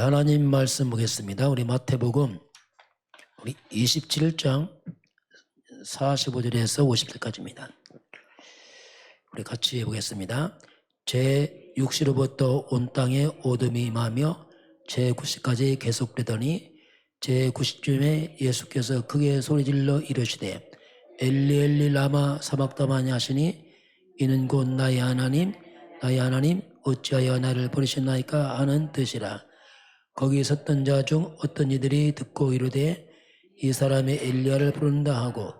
하나님 말씀 보겠습니다. 우리 마태복음 우리 27장 45절에서 50절까지입니다. 우리 같이 보겠습니다. 제6시로부터 온 땅에 어둠이 임하며 제9시까지 계속되더니 제9시쯤에 예수께서 크게 소리질러 이르시되 엘리 엘리 라마 사박다마니 하시니 이는 곧 나의 하나님 어찌하여 나를 버리셨나이까 하는 뜻이라. 거기 섰던 자 중 어떤 이들이 듣고 이르되 이 사람이 엘리야를 부른다 하고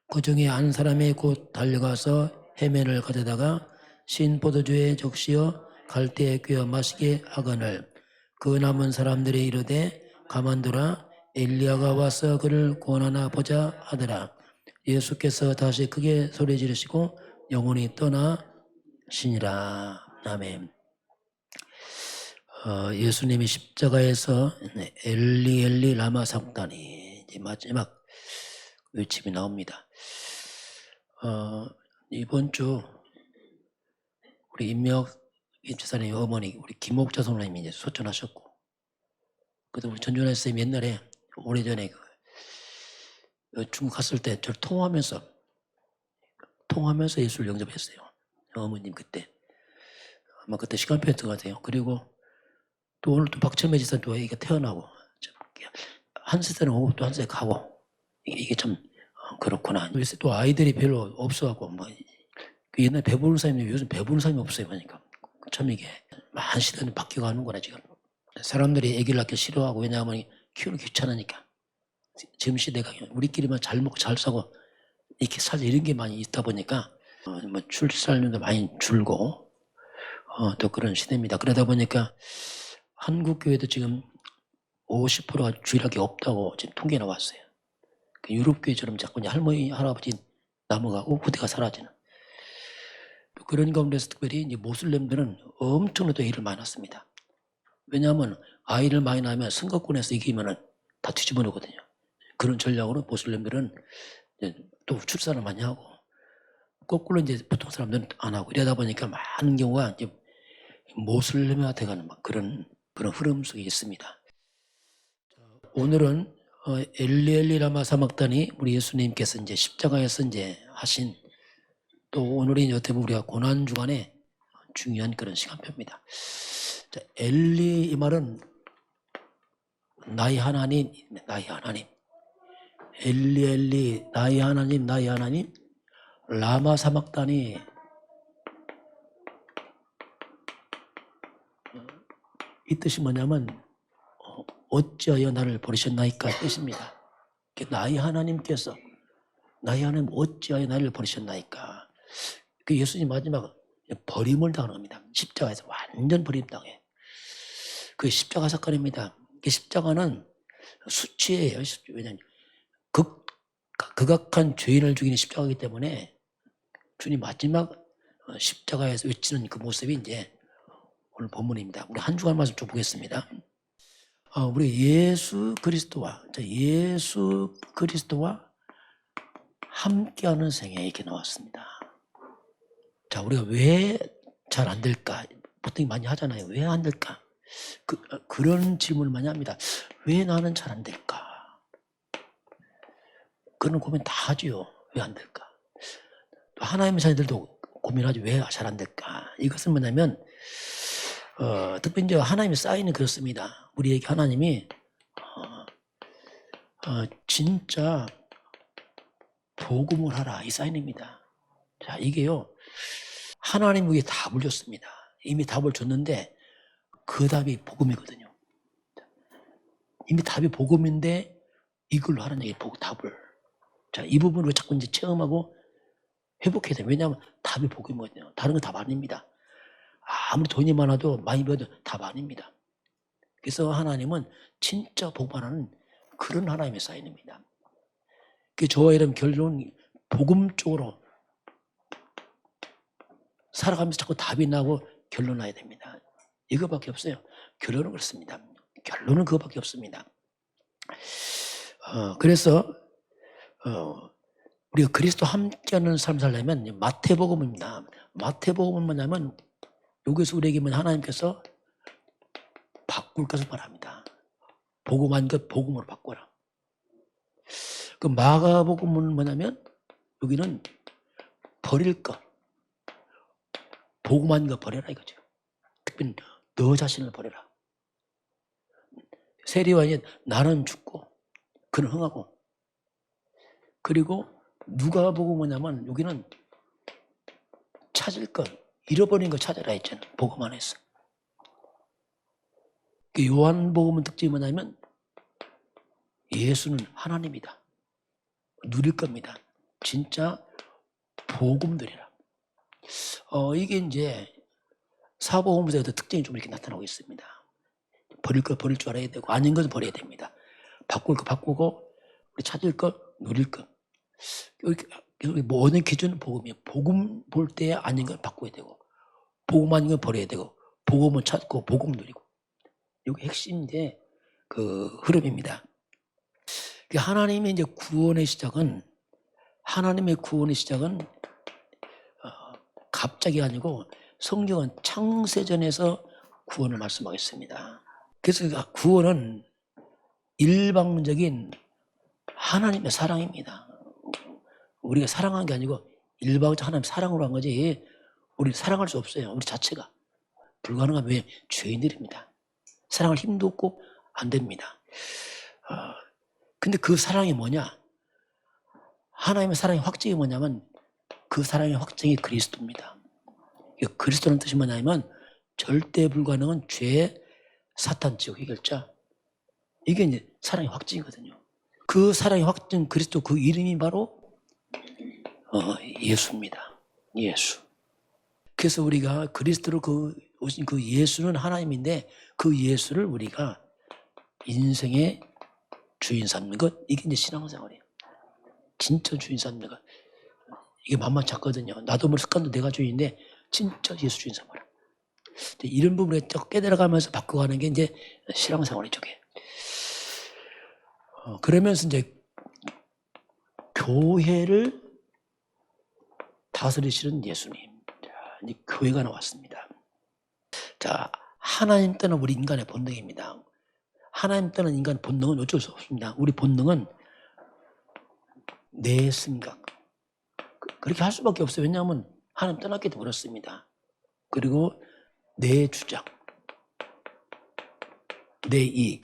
그 중에 한 사람이 곧 달려가서 해면을 가져다가 신 포도주에 적시어 갈대에 꿰어 마시게 하거늘 그 남은 사람들이 이르되 가만두라 엘리야가 와서 그를 구원하나 보자 하더라. 예수께서 다시 크게 소리 지르시고 영혼이 떠나시니라. 아멘. 예수님이 십자가에서 엘리 엘리 라마 사박다니 이제 마지막 외침이 나옵니다. 이번 주 우리 임명 집사님 어머니 우리 김옥자 선생님이 이제 소천하셨고, 그래도 우리 전준환 선생님 옛날에 오래전에 중국 갔을 때 저를 통화하면서 예수를 영접했어요. 어머님 그때 아마 그때 시간표였던 것 같아요. 그리고 또 오늘 또 박철매 지사님 또 애기가 태어나고 한 세대는 오고 또 한 세대 가고 이게 참 그렇구나. 요새 또 아이들이 별로 없어갖고 그 옛날 배부른 사람이 요즘 배부른 사람이 없어요. 그러니까 참 이게 많은 시대는 바뀌어가는구나 지금. 사람들이 애기를 낳기 싫어하고, 왜냐하면 키우는 귀찮으니까. 지금 시대가 우리끼리만 잘 먹고 잘 사고 이렇게 살자 이런 게 많이 있다 보니까 출산율도 많이 줄고 또 그런 시대입니다. 그러다 보니까 한국 교회도 지금 50%가 주일학교 없다고 지금 통계 나왔어요. 유럽 교회처럼 자꾸 할머니 할아버지 넘어가고 후대가 사라지는 그런 가운데서 특별히 이제 모슬렘들은 엄청나게 일을 많이 났습니다. 왜냐하면 아이를 많이 낳으면 선거권에서 이기면은 다 뒤집어놓거든요. 그런 전략으로 모슬렘들은 또 출산을 많이 하고, 거꾸로 이제 보통 사람들은 안 하고, 이러다 보니까 많은 경우가 이제 모슬렘화 돼가는 그런 흐름 속에 있습니다. 오늘은 엘리 엘리 라마 사박다니 우리 예수님께서 이제 십자가에서 이제 하신, 또 오늘이 어떻게 보면 우리가 고난 주간에 중요한 그런 시간표입니다. 자, 엘리 이 말은 나의 하나님, 엘리 엘리 나의 하나님 라마 사박다니, 이 뜻이 뭐냐면 어찌하여 나를 버리셨나이까 뜻입니다. 나의 하나님 어찌하여 나를 버리셨나이까. 그 예수님 마지막 버림을 당하는 겁니다. 십자가에서 완전 버림당해. 그 십자가 사건입니다. 그 십자가는 수치예요. 왜냐하면 극악한 죄인을 죽이는 십자가이기 때문에 주님 마지막 십자가에서 외치는 그 모습이 이제 오늘 본문입니다. 우리 한 주간 말씀 좀 보겠습니다. 우리 예수 그리스도와 함께하는 생애 이렇게 나왔습니다. 자, 우리가 왜 잘 안 될까? 보통 많이 하잖아요. 왜 안 될까? 그런 질문을 많이 합니다. 왜 나는 잘 안 될까? 그런 고민 다 하지요. 왜 안 될까? 또 하나님의 자녀들도 고민하지. 왜 잘 안 될까? 이것은 뭐냐면 특별히 이제 하나님의 사인은 그렇습니다. 우리에게 하나님이 진짜 복음을 하라 이 사인입니다. 자, 이게요, 하나님에게 답을 줬습니다. 이미 답을 줬는데 그 답이 복음이거든요. 이미 답이 복음인데 이걸로 하라는 얘기, 답을. 자, 이 부분을 자꾸 이제 체험하고 회복해야 돼요. 왜냐하면 답이 복음이거든요. 다른 건 답 아닙니다. 아무리 돈이 많아도 많이 벌어도 답 아닙니다. 그래서 하나님은 진짜 복음하는 그런 하나님의 사인입니다. 저와 여러분 결론 복음 쪽으로 살아가면서 자꾸 답이 나고 결론 나야 됩니다. 이거밖에 없어요. 결론은 그렇습니다. 결론은 그거밖에 없습니다. 그래서 우리가 그리스도 함께하는 삶 살려면 마태복음입니다. 마태복음은 뭐냐면 여기서 우리에게 하나님께서 바꿀 것을 말합니다. 복음한 것 복음으로 바꿔라. 그 마가복음은 뭐냐면 여기는 버릴 것, 복음한 것 버려라 이거죠. 특별히 너 자신을 버려라. 세리와는 나는 죽고 그는 흥하고, 그리고 누가복음 뭐냐면 여기는 찾을 것, 잃어버린 거 찾아라 했잖아. 복음 안에서. 요한복음은 특징이 뭐냐면 예수는 하나님이다. 누릴 겁니다. 진짜 복음 누리라. 이게 이제 사복음서의 특징이 좀 이렇게 나타나고 있습니다. 버릴 거 버릴 줄 알아야 되고, 아닌 것은 버려야 됩니다. 바꿀 거 바꾸고, 우리 찾을 거 누릴 거. 이렇게 모든 기준은 복음이에요. 복음 볼 때 아닌 걸 바꿔야 되고, 복음 아닌 걸 버려야 되고, 복음을 찾고 복음 누리고. 이게 핵심인데 그 흐름입니다. 하나님의 이제 구원의 시작은, 하나님의 구원의 시작은 갑자기 아니고 성경은 창세전에서 구원을 말씀하겠습니다. 그래서 구원은 일방적인 하나님의 사랑입니다. 우리가 사랑한 게 아니고 일방적 하나님 사랑으로 한 거지, 우리 사랑할 수 없어요. 우리 자체가 불가능하면 왜? 죄인들입니다. 사랑할 힘도 없고 안 됩니다. 근데 그 사랑이 뭐냐? 하나님의 사랑의 확증이 뭐냐면 그 사랑의 확증이 그리스도입니다. 그리스도는 뜻이 뭐냐면 절대 불가능한 죄, 사탄, 지옥 해결자. 이게 이제 사랑의 확증이거든요. 그 사랑의 확증 그리스도, 그 이름이 바로 예수입니다. 예수. 그래서 우리가 그리스도로 오신 그 예수는 하나님인데 그 예수를 우리가 인생의 주인 삼는 것, 이게 이제 신앙생활이에요. 진짜 주인 삼는 것. 이게 만만치 않거든요. 나도 모르는 습관도 내가 주인인데 진짜 예수 주인 삼아라. 이런 부분에 깨달아가면서 바꿔가는 게 이제 신앙생활이죠. 그러면서 이제 교회를 다스리시는 예수님. 이제 교회가 나왔습니다. 자, 하나님 떠는 우리 인간의 본능입니다. 하나님 떠는 인간 본능은 어쩔 수 없습니다. 우리 본능은 내 생각, 그렇게 할 수밖에 없어요. 왜냐하면 하나님 떠났기 때문에 그렇습니다. 그리고 내 주장, 내 이익,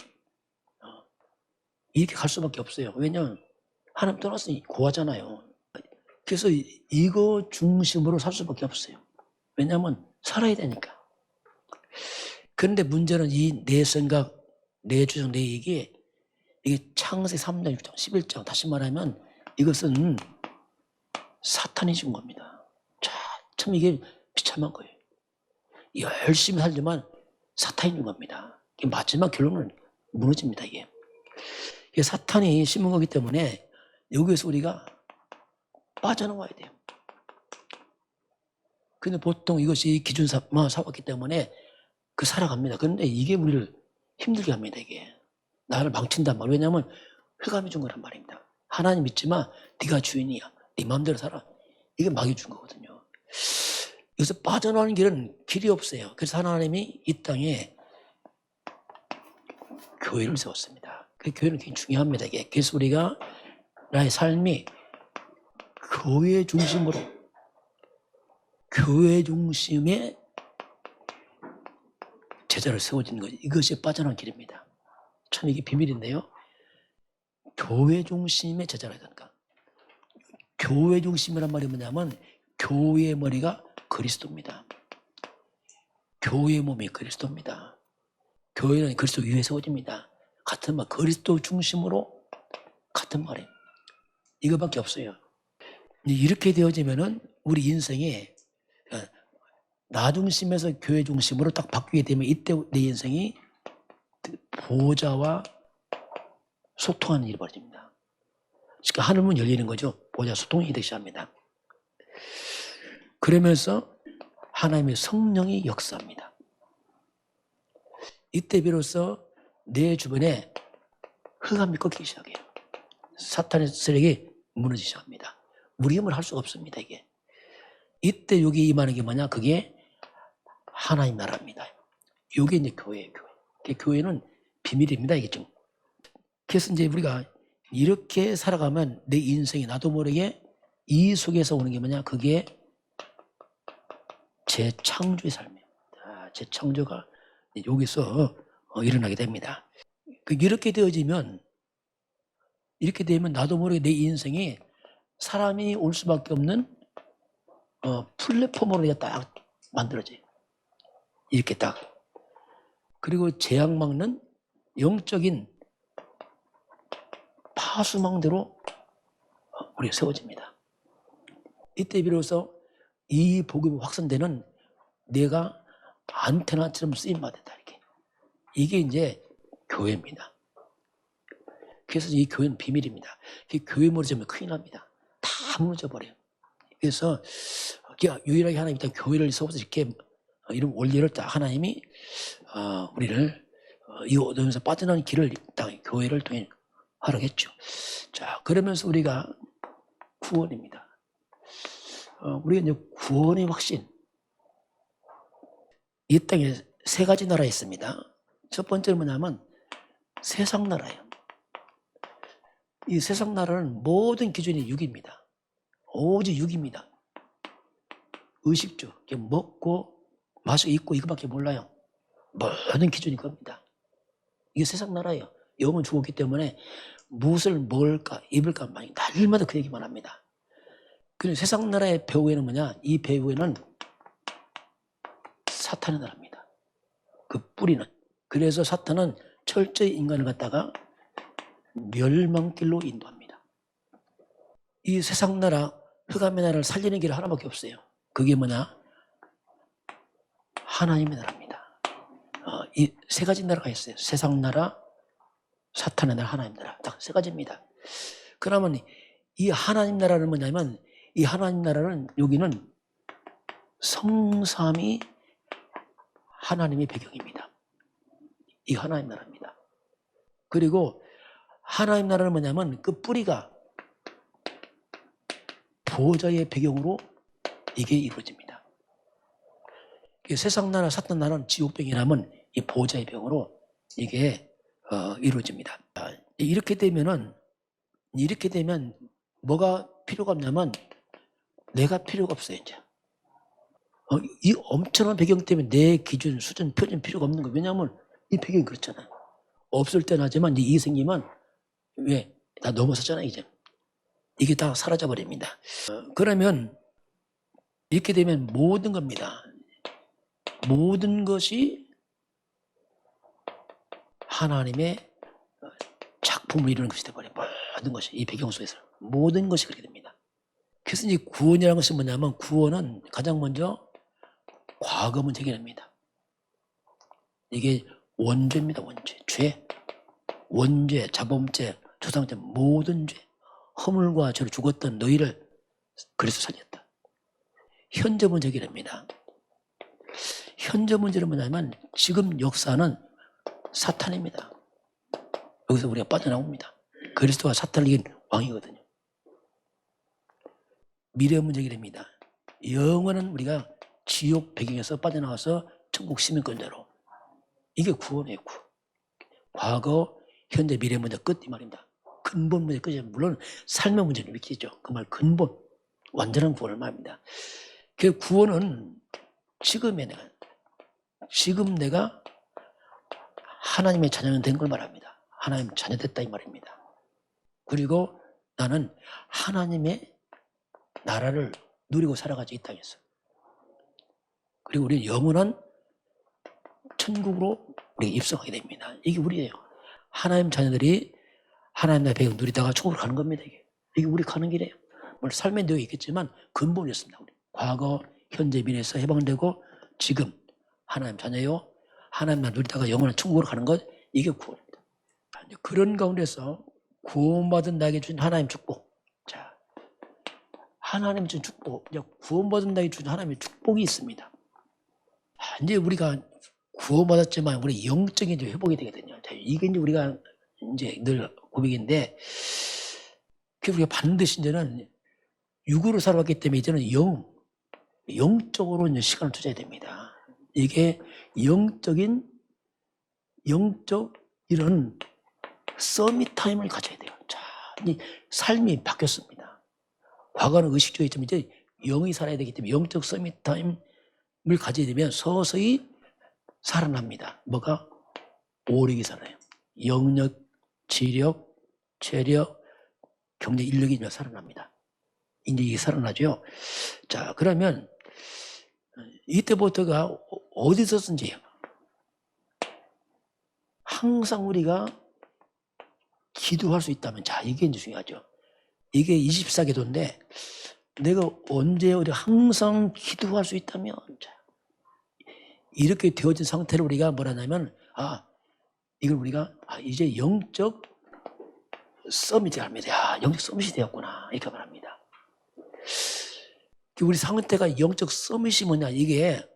이렇게 갈 수밖에 없어요. 왜냐하면 하나님 떠났으니 고하잖아요. 그래서 이거 중심으로 살 수밖에 없어요. 왜냐하면 살아야 되니까. 그런데 문제는 이 내 생각, 내 주장, 내 이익이, 이게 창세 3장, 6장, 11장, 다시 말하면 이것은 사탄이 준 겁니다. 참 이게 비참한 거예요. 열심히 살지만 사탄이 준 겁니다. 마지막 결론은 무너집니다. 이게 사탄이 심은 거기 때문에 여기에서 우리가 빠져나와야 돼요. 근데 보통 이것이 기준 삼았기 때문에 살아갑니다. 그런데 이게 우리를 힘들게 합니다. 이게 나를 망친단 말. 왜냐하면 흑암이 준 거란 말입니다. 하나님 믿지 마. 네가 주인이야. 네 마음대로 살아. 이게 마귀 준 거거든요. 여기서 빠져나오는 길이 없어요. 그래서 하나님이 이 땅에 교회를 세웠습니다. 그 교회는 굉장히 중요합니다. 이게. 그래서 우리가 나의 삶이 교회 중심으로, 교회 중심의 제자를 세워지는 거죠. 이것이 빠져나온 길입니다. 참 이게 비밀인데요. 교회 중심의 제자라든가. 교회 중심이란 말이 뭐냐면 교회의 머리가 그리스도입니다. 교회의 몸이 그리스도입니다. 교회는 그리스도 위에 세워집니다. 같은 말, 그리스도 중심으로 같은 말이에요. 이거밖에 없어요. 이렇게 되어지면은 우리 인생이 나 중심에서 교회 중심으로 딱 바뀌게 되면 이때 내 인생이 보좌와 소통하는 일이 벌어집니다. 그러니까 하늘문 열리는 거죠. 보좌 소통이 되기 시작합니다. 그러면서 하나님의 성령이 역사합니다. 이때 비로소 내 주변에 흑암이 꺾이기 시작해요. 사탄의 세력이 무너지기 시작합니다. 우리 힘을 할 수가 없습니다. 이게. 이때 여기 임하는 게 뭐냐? 그게 하나님 나라입니다. 이게 이제 교회예요. 교회. 교회는 비밀입니다. 이게 좀. 그래서 이제 우리가 이렇게 살아가면 내 인생이 나도 모르게 이 속에서 오는 게 뭐냐? 그게 재창조의 삶이에요. 재창조가 여기서 일어나게 됩니다. 이렇게 되면 나도 모르게 내 인생이 사람이 올 수밖에 없는 플랫폼으로 딱 만들어져요. 이렇게 딱. 그리고 재앙 막는 영적인 파수망대로 우리가 세워집니다. 이때 비로소 이 복음이 확산되는 내가 안테나처럼 쓰임받았다. 이렇게. 이게 이제 교회입니다. 그래서 이 교회는 비밀입니다. 교회 무너지면 큰일 납니다. 다 무너져버려요. 그래서 유일하게 하나님이 딱 교회를 세워서 이렇게 이런 원리를 딱 하나님이 우리를 이 어둠에서 빠져나오는 길을 딱 교회를 통해 하라겠죠. 자, 그러면서 우리가 구원입니다. 우리가 이제 구원의 확신. 이 땅에 세 가지 나라 있습니다. 첫 번째는 뭐냐면 세상 나라예요. 이 세상 나라는 모든 기준이 육입니다. 오직 육입니다. 의식주, 먹고 마시고 입고 이거밖에 몰라요. 모든 기준이 겁니다. 이게 세상 나라예요. 영은 죽었기 때문에 무엇을 먹을까 입을까 많이 날마다 그 얘기만 합니다. 그런데 세상 나라의 배후에는 뭐냐? 이 배후에는 사탄의 나라입니다. 그 뿌리는. 그래서 사탄은 철저히 인간을 갖다가 멸망길로 인도합니다. 이 세상 나라, 흑암의 나라를 살리는 길 하나밖에 없어요. 그게 뭐냐? 하나님의 나라입니다. 이 세 가지 나라가 있어요. 세상 나라, 사탄의 나라, 하나님 나라. 딱 세 가지입니다. 그러면 이 하나님 나라는 뭐냐면 이 하나님 나라는 여기는 성삼위 하나님의 배경입니다. 이 하나님 나라입니다. 그리고 하나님 나라는 뭐냐면 그 뿌리가 보좌의 배경으로 이게 이루어집니다. 세상 나라, 사탄 나라는 지옥배경이라면 이 보좌의 배경으로 이게 이루어집니다. 이렇게 되면 뭐가 필요가 없냐면 내가 필요가 없어요. 이제 이 엄청난 배경 때문에 내 기준, 수준, 표준 필요가 없는 거예요. 왜냐하면 이 배경이 그렇잖아요. 없을 때는 하지만 이게 생기면 왜? 다 넘어섰잖아 이제. 이게 다 사라져버립니다. 그러면 이렇게 되면 모든 겁니다. 모든 것이 하나님의 작품을 이루는 것이 되어버려요. 모든 것이 이 배경 속에서 모든 것이 그렇게 됩니다. 그래서 이제 구원이라는 것은 뭐냐면 구원은 가장 먼저 과거 문제 해결합니다. 이게 원죄입니다. 원죄. 죄. 원죄, 자범죄, 조상죄 모든 죄. 허물과 죄로 죽었던 너희를 그래서 살렸다. 현재 문제 해결합니다. 현재 문제는 뭐냐면 지금 역사는 사탄입니다. 여기서 우리가 빠져나옵니다. 그리스도가 사탄을 이긴 왕이거든요. 미래 문제 해결합니다. 영원은 우리가 지옥 배경에서 빠져나와서 천국 시민권자로. 이게 구원이에요. 구원. 과거, 현재, 미래 문제 끝 이 말입니다. 근본 문제 끝이에요. 물론 삶의 문제는 이렇게 있죠. 그 말 근본, 완전한 구원을 말합니다. 그 구원은 지금 내가 하나님의 자녀는 된 걸 말합니다. 하나님 자녀 됐다 이 말입니다. 그리고 나는 하나님의 나라를 누리고 살아가지 이 땅에서. 그리고 우리는 영원한 천국으로 우리 입성하게 됩니다. 이게 우리예요. 하나님 자녀들이 하나님 나라의 배경 누리다가 천국으로 가는 겁니다. 이게 우리 가는 길이에요. 물론 삶의 내용이 있겠지만 근본이었습니다. 우리. 과거, 현재, 미래에서 해방되고 지금 하나님 자녀요. 하나님 나라 누리다가 영원한 천국으로 가는 것 이게 구원입니다. 그런 가운데서 구원받은 나에게 준 하나님 축복. 자, 하나님 준 축복. 구원받은 나에게 준 하나님의 축복이 있습니다. 이제 우리가 구원받았지만 우리 영적인 회복이 되거든요. 이게 이제 우리가 이제 늘 고백인데, 우리가 반드시 이제는 육으로 살아왔기 때문에 이제는 영적으로 이제 시간을 투자해야 됩니다. 이게 영적인 영적 이런 서밋 타임을 가져야 돼요. 자, 이 삶이 바뀌었습니다. 과거는 의식주의였지만 이제 영이 살아야 되기 때문에 영적 서밋 타임을 가져야 되면 서서히 살아납니다. 뭐가? 오력이 살아요. 영력, 지력, 체력, 경제, 인력이 이제 살아납니다. 이제 이게 살아나죠. 자, 그러면 이때부터가 어디서 쓴지요? 항상 우리가 기도할 수 있다면, 자, 이게 이제 중요하죠. 이게 24기도인데, 내가 언제 우리 항상 기도할 수 있다면, 자, 이렇게 되어진 상태를 우리가 뭐라냐면, 이걸 우리가, 이제 영적 서밋이 합니다. 영적 서밋이 되었구나. 이렇게 말합니다. 우리 상태가 영적 서밋이 뭐냐, 이게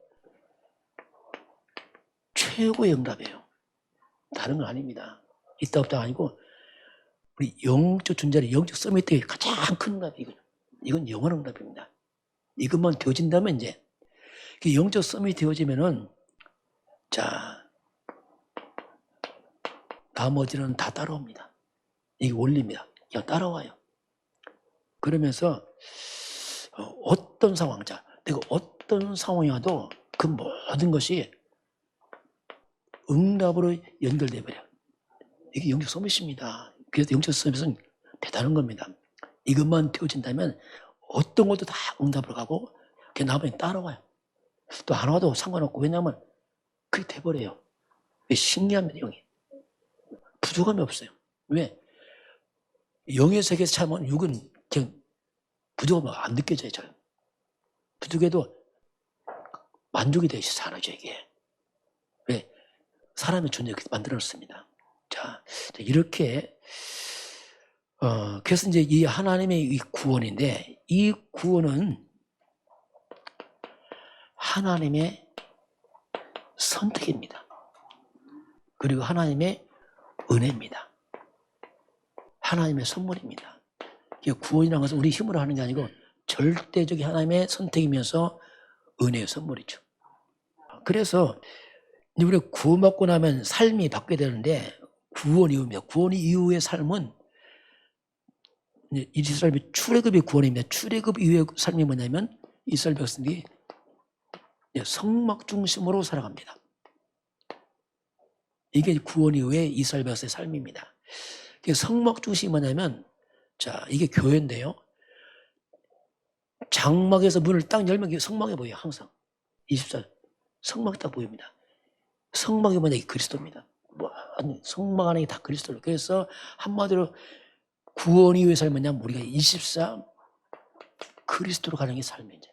최고의 응답이에요. 다른 건 아닙니다. 있다 없다 아니고, 우리 영적 존재는 영적 서밋 때 가장 큰 응답이거든요. 이건 영원한 응답입니다. 이것만 되어진다면 이제 영적 서밋이 되어지면은, 자, 나머지는 다 따라옵니다. 이게 원리입니다. 그냥 따라와요. 그러면서 어떤 상황, 자, 내가 어떤 상황이 와도 그 모든 것이 응답으로 연결돼 버려요. 이게 영적 서밋입니다. 그래서 영적 서밋은 대단한 겁니다. 이것만 되어진다면 어떤 것도 다 응답으로 가고 그냥 나머지 따라와요. 또 안 와도 상관없고, 왜냐하면 그게 돼버려요. 신기합니다. 영이 부족함이 없어요. 왜? 영의 세계에서 참은 육은 그냥 부족함이 안 느껴져요. 잘. 부족해도 만족이 되어 있어요. 사람이죠, 이게. 왜? 사람의 존재를 만들어놨습니다. 자, 이렇게 그래서 이제 이 하나님의 이 구원인데, 이 구원은 하나님의 선택입니다. 그리고 하나님의 은혜입니다. 하나님의 선물입니다. 구원이라는 것은 우리 힘으로 하는 게 아니고 절대적인 하나님의 선택이면서 은혜의 선물이죠. 그래서 우리가 구원받고 나면 삶이 바뀌어야 되는데, 구원 이후입니다. 구원 이후의 삶은 이스라엘의 출애굽의 구원입니다. 출애굽 이후의 삶이 뭐냐면 이스라엘 백성들이 성막 중심으로 살아갑니다. 이게 구원 이후의 이스라엘 백성의 삶입니다. 성막 중심이 뭐냐면, 자, 이게 교회인데요. 장막에서 문을 딱 열면 성막이 보여요. 항상 24절 성막이 딱 보입니다. 성막이 뭐냐? 이게 그리스도입니다. 성막 안에 다 그리스도로. 그래서 한마디로 구원 이후의 삶이 뭐냐면 우리가 24 그리스도로 가는 게 삶이죠.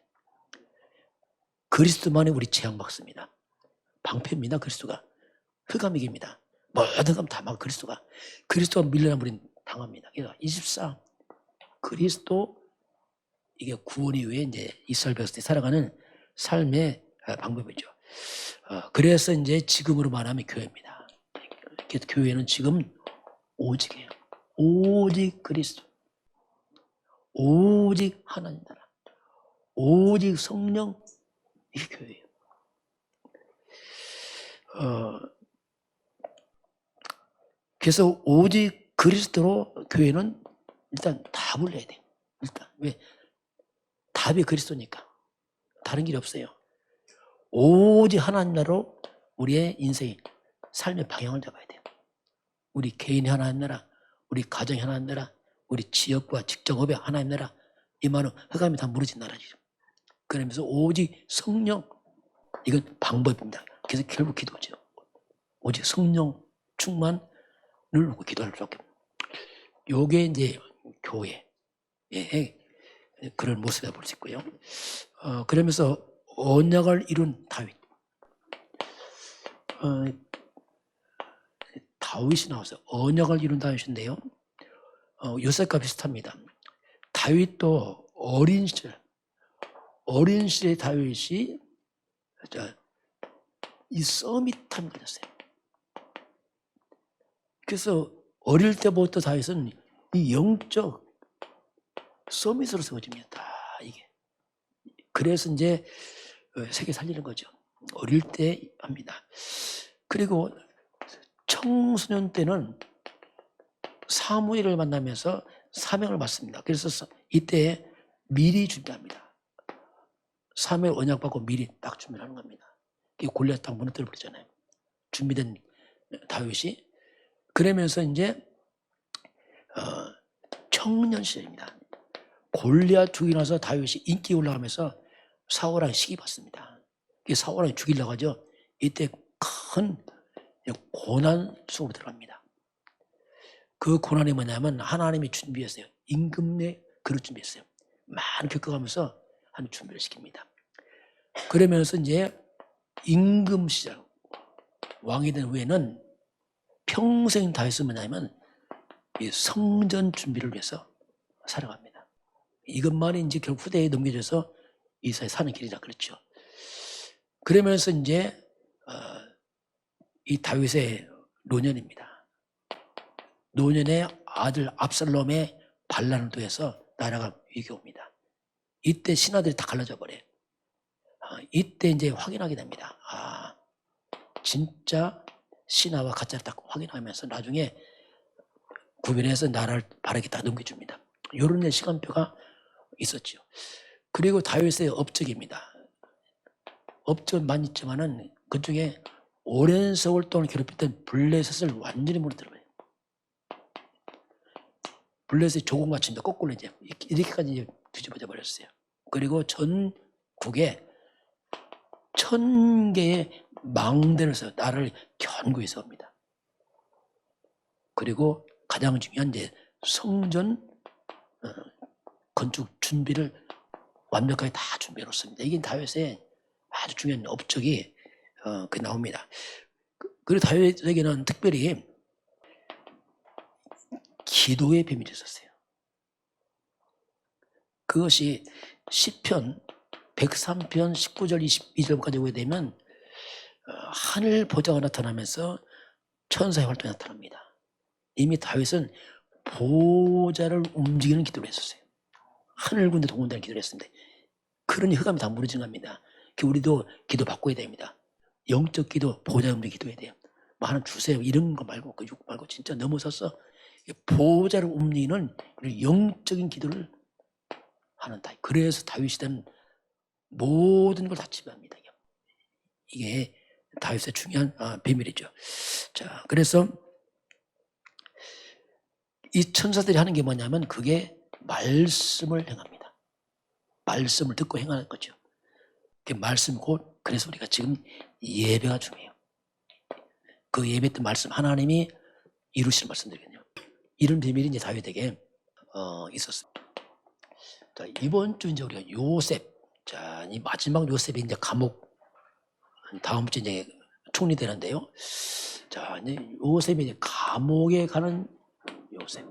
그리스도만이 우리 재앙박습니다. 방패입니다. 그리스도가. 흑암이깁니다. 모든 감 다 막 그리스도가 밀려나면 우리는 당합니다. 그래서 24 그리스도, 이게 구원 이후에 이제 이스라엘 백성들이 살아가는 삶의 방법이죠. 그래서 이제 지금으로 말하면 교회입니다. 교회는 지금 오직이에요. 오직 그리스도, 오직 하나님 나라, 오직 성령, 이게 교회예요. 그래서 오직 그리스도로 교회는 일단 답을 내야 돼요. 일단 왜? 답이 그리스도니까. 다른 길이 없어요. 오직 하나님 나라로 우리의 인생, 삶의 방향을 잡아야 돼요. 우리 개인이 하나님 나라, 우리 가정이 하나님 나라, 우리 지역과 직장업에 하나님 나라, 이 말은 흑암이 다 무너진 나라죠. 그러면서 오직 성령, 이건 방법입니다. 그래서 결국 기도죠. 오직 성령 충만을 놓고 기도할 수밖에 없습니다. 요게 이제 교회, 그런 모습을 볼 수 있고요. 그러면서 언약을 이룬 다윗. 다윗이 나왔어요. 언약을 이룬 다윗인데요. 요셉과 비슷합니다. 다윗도 어린 시절의 다윗이 이 서밋함을 가졌어요. 그래서 어릴 때부터 다윗은 이 영적 서밋으로 세워집니다. 이게. 그래서 이제 세계 살리는 거죠. 어릴 때 합니다. 그리고 청소년 때는 사무엘을 만나면서 사명을 받습니다. 그래서 이때 미리 준비합니다. 사무엘 언약 받고 미리 딱 준비를 하는 겁니다. 골리앗 딱 무너뜨려 버리잖아요. 준비된 다윗이. 그러면서 이제 청년 시절입니다. 골리앗 죽이고 나서 다윗이 인기 올라가면서 사울왕이 시기 받습니다. 사울왕이 죽이려고 하죠. 이때 큰 고난 속으로 들어갑니다. 그 고난이 뭐냐면 하나님이 준비했어요. 임금의 그릇 준비했어요. 많이 겪어가면서 하나님 준비를 시킵니다. 그러면서 이제 임금 시절 왕이 된 후에는 평생 다윗은 뭐냐면 이 성전 준비를 위해서 살아갑니다. 이것만이 이제 결국 후대에 넘겨져서 이사야 사는 길이라 그렇죠. 그러면서 이제 이 다윗의 노년입니다. 노년의 아들 압살롬의 반란을 통해서 나라가 위기에 옵니다. 이때 신하들이 다 갈라져 버려요. 이때 이제 확인하게 됩니다. 진짜 신하와 가짜를 딱 확인하면서 나중에 구별해서 나라를 바르게 다 넘겨줍니다. 이런 시간표가 있었죠. 그리고 다윗의 업적입니다. 업적은 많이 있지만은 그 중에 오랜 세월 동안 괴롭혔던 블레셋을 완전히 무너뜨려요. 블레셋이 조공 맞춥니다. 거꾸로 이제 이렇게까지 이제 뒤집어져 버렸어요. 그리고 전국에 1000개의 망대를 서 나라를 견고히 세웁니다. 그리고 가장 중요한 이제 성전 건축 준비를 완벽하게 다 준비해 놓습니다. 이게 다윗의 아주 중요한 업적이 나옵니다. 그리고 다윗에게는 특별히 기도의 비밀이 있었어요. 그것이 시편 103편 19절 22절까지 오게 되면 하늘 보좌가 나타나면서 천사의 활동이 나타납니다. 이미 다윗은 보좌를 움직이는 기도를 했었어요. 하늘 군대 동원되는 기도를 했습니다. 그러니 흑암이 다 무너진 겁니다. 우리도 기도 바꿔야 됩니다. 영적 기도, 보좌 움직이는 기도해야 돼요. 뭐 하나 주세요 이런 거 말고 그 욕 말고 진짜 넘어서서 보좌를 움직이는 영적인 기도를 하는 다윗. 그래서 다윗 시대는 모든 걸 다 지배합니다. 이게 다윗의 중요한 비밀이죠. 자, 그래서 이 천사들이 하는 게 뭐냐면 그게 말씀을 행합니다. 말씀을 듣고 행하는 거죠. 그 말씀 곧 그래서 우리가 지금 예배가 중요해요. 그 예배 때 말씀 하나님이 이루시는 말씀들이거든요. 이런 비밀이 이제 다윗에게 있었어요. 자, 이번 주 이제 우리가 요셉, 자, 이 마지막 요셉이 이제 감옥 다음 주 이제 총리되는데요. 자, 이제 요셉이 이제 감옥에 가는 요셉.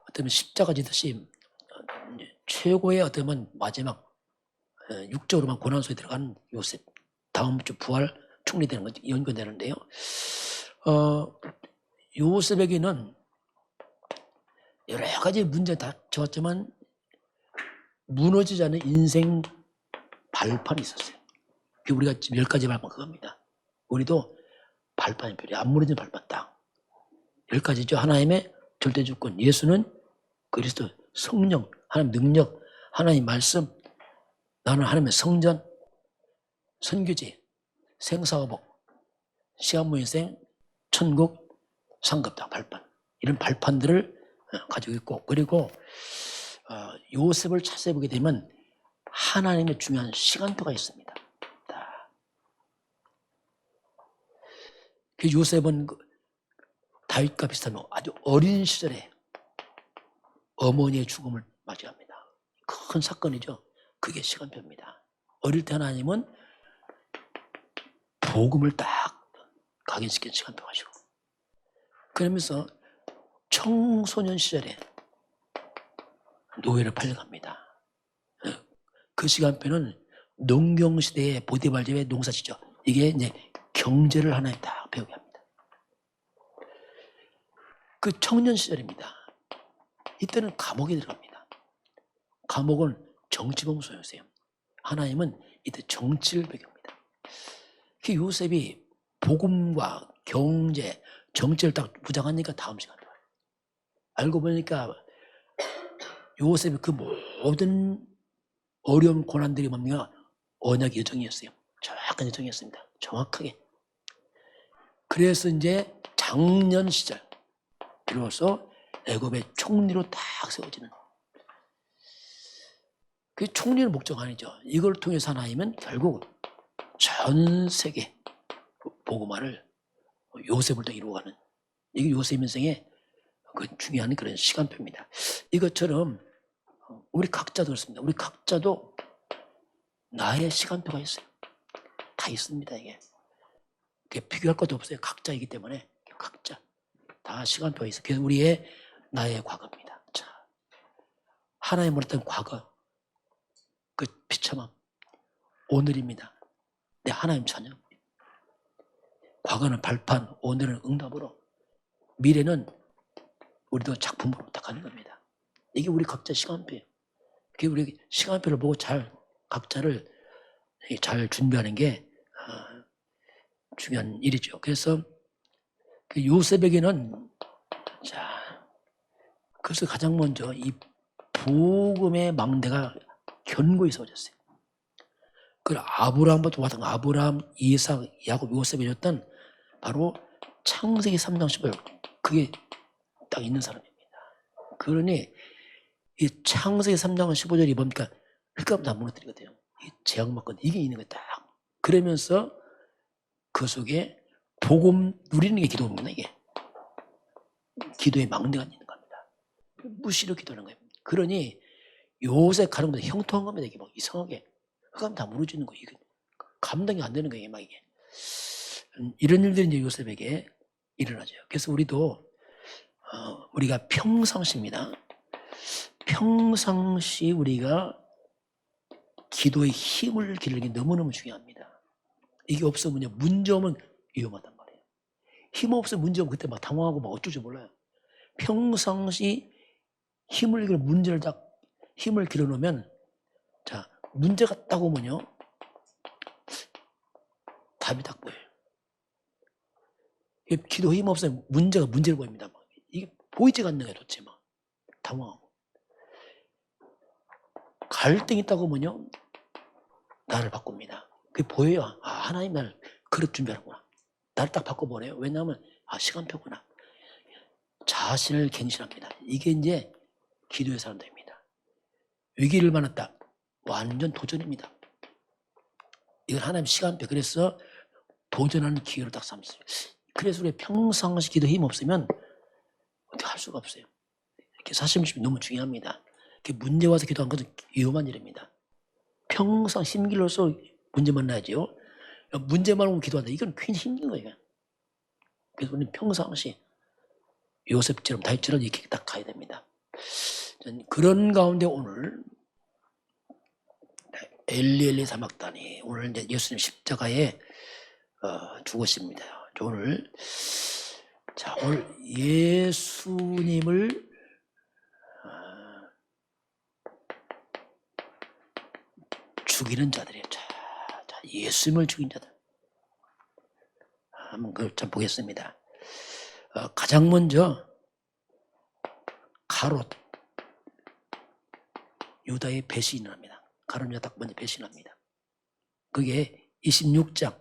어쩌면 십자가 지듯이 최고의 어쩌면 마지막 육적으로만 고난 속에 들어가는 요셉. 다음 주 부활 총리되는 거 연결되는데요. 요셉에게는 여러 가지 문제가 닥쳐왔지만 무너지지 않는 인생 발판이 있었어요. 우리가 지금 10가지 발판 그겁니다. 우리도 발판이 필요해요. 안 무너지는 발판 딱 10가지죠. 하나님의 절대주권, 예수는 그리스도, 성령, 하나님 능력, 하나님 말씀, 나는 하나님의 성전, 선교지, 생사화복, 시한무인생, 천국, 상급당 발판, 이런 발판들을 가지고 있고, 그리고 요셉을 찾아보게 되면 하나님의 중요한 시간표가 있습니다. 그 요셉은 다윗과 비슷하면 아주 어린 시절에 어머니의 죽음을 맞이합니다. 큰 사건이죠. 그게 시간표입니다. 어릴 때 하나님은 복음을 딱 각인시킨 시간표가시고, 그러면서 청소년 시절에 노예를 팔려갑니다. 그 시간표는 농경시대의 보디발 제의 농사지죠. 이게 이제 경제를 하나에 딱 배우게 합니다. 그 청년 시절입니다. 이때는 감옥에 들어갑니다. 감옥은 정치범소였어요. 하나님은 이때 정치를 배경합니다. 그 요셉이 복음과 경제, 정치를 딱 부장하니까 다음 시간에 와요. 알고 보니까 요셉의 그 모든 어려운 고난들이 뭡니까? 언약 여정이었어요. 정확한 여정이었습니다. 정확하게. 그래서 이제 장년 시절 비로소 애굽의 총리로 딱 세워지는, 그 총리는 목적 아니죠. 이걸 통해서 하나님은 결국 전 세계 복음화를 요셉을 더 이루어가는, 이게 요셉 인생의 그 중요한 그런 시간표입니다. 이것처럼 우리 각자도 그렇습니다. 우리 각자도 나의 시간표가 있어요. 다 있습니다. 이게 비교할 것도 없어요. 각자이기 때문에 각자 다 시간표가 있어요. 그래서 우리의 나의 과거입니다. 자, 하나님 몰랐던 과거, 그 비참함, 오늘입니다. 내 하나님 자녀. 과거는 발판, 오늘은 응답으로, 미래는 우리도 작품으로 딱 가는 겁니다. 이게 우리 각자 시간표예요. 그게 우리 시간표를 보고 각자를 잘 준비하는 게 중요한 일이죠. 그래서 그 요셉에게는, 자, 그래서 가장 먼저 이 복음의 망대가 견고히 세워졌어요. 그 아브라함부터 왔던 아브라함, 이삭, 야곱, 요셉이 줬던 바로 창세기 3장 15절, 그게 딱 있는 사람입니다. 그러니 이 창세기 3장 15절이 뭡니까? 흙값 다 무너뜨리거든요. 재앙받거든. 이게 있는 거예요. 딱. 그러면서 그 속에 복음 누리는 게 기도입니다. 이게 기도의 망대가 있는 겁니다. 무시로 기도하는 거예요. 그러니 요새 가는 것도 형통한 겁니다. 이게 막 이상하게 흑암 다 무너지는 거예요. 이게 감당이 안 되는 거예요. 막 이게 이런 일들이 이제 요셉에게 일어나죠. 그래서 우리도 우리가 평상시입니다. 평상시 우리가 기도의 힘을 기르는 게 너무너무 중요합니다. 이게 없으면 문제 오면 위험하단 말이에요. 힘 없으면 문제 오면 그때 막 당황하고 막 어쩔 줄 몰라요. 평상시 힘을 기르는 문제를 딱 힘을 기르 놓으면, 자, 문제가 딱 오면요 답이 딱 보여요. 기도 힘 없으면 문제가 문제를 보입니다. 막. 이게 보이지가 않는 거예요. 도대체 막 당황하고 갈등이 있다고 하면요 나를 바꿉니다. 그게 보여요. 아, 하나님 나를 그릇 준비하는구나. 나를 딱 바꿔보네요. 왜냐하면 시간표구나. 자신을 갱신합니다. 이게 이제 기도의 사람들입니다. 위기를 만났다. 완전 도전입니다. 이건 하나님 시간표. 그래서 도전하는 기회로 딱 삼았어요. 그래서 우리 평상시 기도 힘 없으면 어떻게 할 수가 없어요. 이렇게 사심심이 너무 중요합니다. 이렇게 문제 와서 기도하는 것은 위험한 일입니다. 평상 힘길로서 문제 만나야죠. 문제만 오면 기도한다. 이건 괜히 힘든 거예요. 그래서 우리는 평상시 요셉처럼 다윗처럼 이렇게 딱 가야 됩니다. 그런 가운데 오늘 엘리엘리 사막단이 오늘 이제 예수님 십자가에 죽으십니다. 오늘 예수님을 죽이는 자들이에요. 자, 예수님을 죽인 자들. 한번 그걸 좀 보겠습니다. 가장 먼저 가롯 유다의 배신을 합니다. 가롯 유다 딱 먼저 배신합니다. 그게 26장